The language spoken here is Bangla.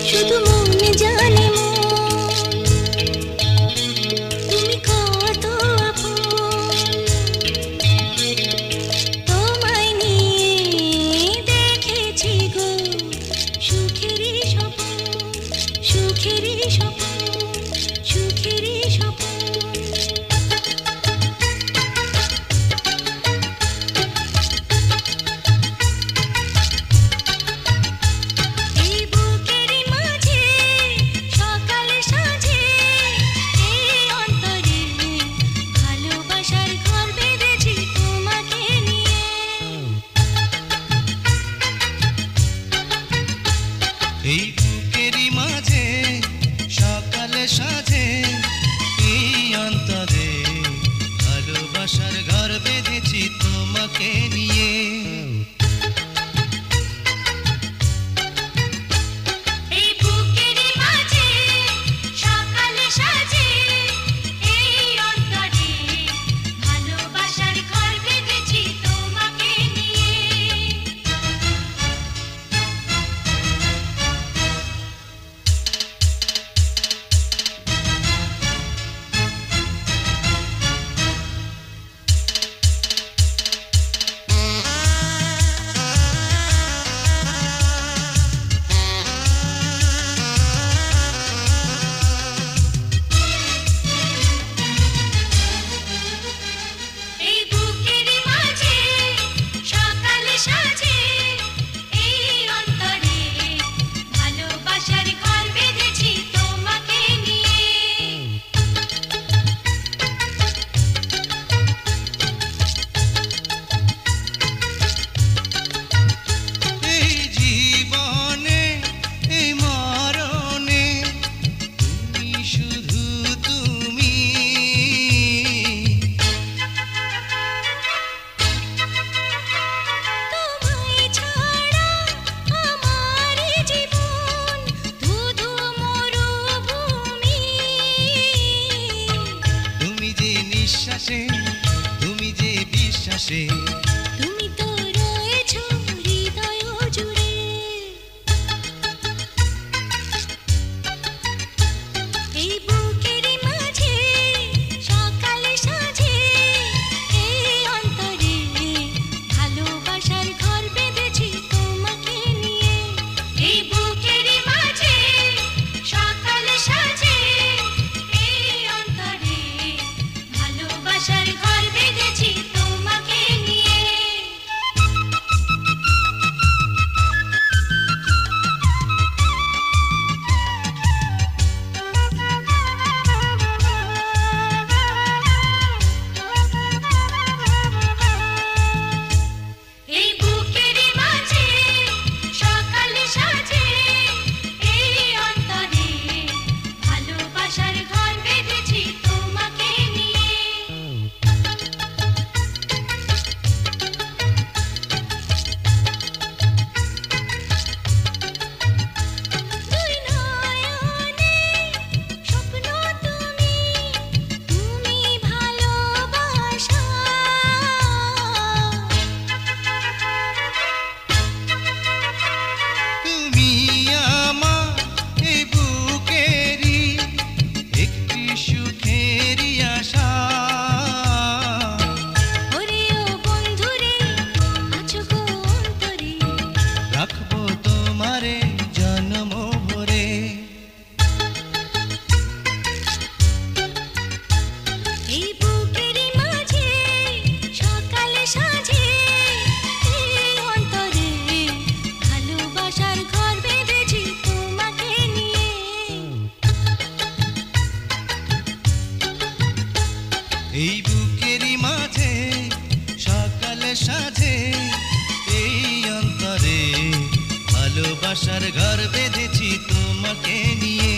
শুধু মনে জানে তুমি কত আপন, তোমায় নিয়ে দেখেছি গো সুখেরই স্বপ্ন, সুখেরই স্বপ্ন, সুখেরই স্বপ্ন। এই বুকেরই মাঝে সকালে সাজে এই অন্তরে ভালোবাসার ঘর বেঁধেছি তোমাকে নিয়ে। এই বুকেরই মাঝে সকালে সাজে এই অন্তরে ভালোবাসার ঘর বেঁধেছি তোমাকে নিয়ে। এই বুকেরই মাঝে সকালে সাজে এই অন্তরে ভালোবাসার ঘর বেঁধেছি তোমাকে নিয়ে। এই জীবনে এই মরণে তুমি শুধু তুমি, তোমায় ছাড়া আমার জীবন ধুধু মরুভূমি। তুমি যে নিঃশ্বাসে তুমি যে বিশ্বাসে তুমি তো রয়েছো হৃদয় জুড়ে। এই বুকেরই মাঝে সকালে সাজে এই অন্তরে ভালোবাসার ঘর বেঁধেছি তোমাকে নিয়ে। এই বুকেরই মাঝে সকালে সাজে এই অন্তরে ভালোবাসার ঘর বেঁধেছি তোমাকে নিয়ে। এই বুকেরই মাঝে সকালে সাজে এই অন্তরে ভালোবাসার ঘর বেঁধেছি তোমাকে নিয়ে। দুই নয়নে স্বপ্ন তুমি, তুমি ভালোবাসা। তুমি আমার এই বুকেরই একটি সুখেরই আশা। ওরে ও বন্ধুরে আছো গো অন্তরে, রাখবো তোমারে জন্ম ভরে। এই বুকেরই মাঝে সকালে সাজে এই অন্তরে ভালোবাসার ঘর বেঁধেছি তোমাকে নিয়ে। এই বুকেরই মাঝে সকালে সাজে এই অন্তরে ভালোবাসার ঘর বেঁধেছি তোমাকে নিয়ে।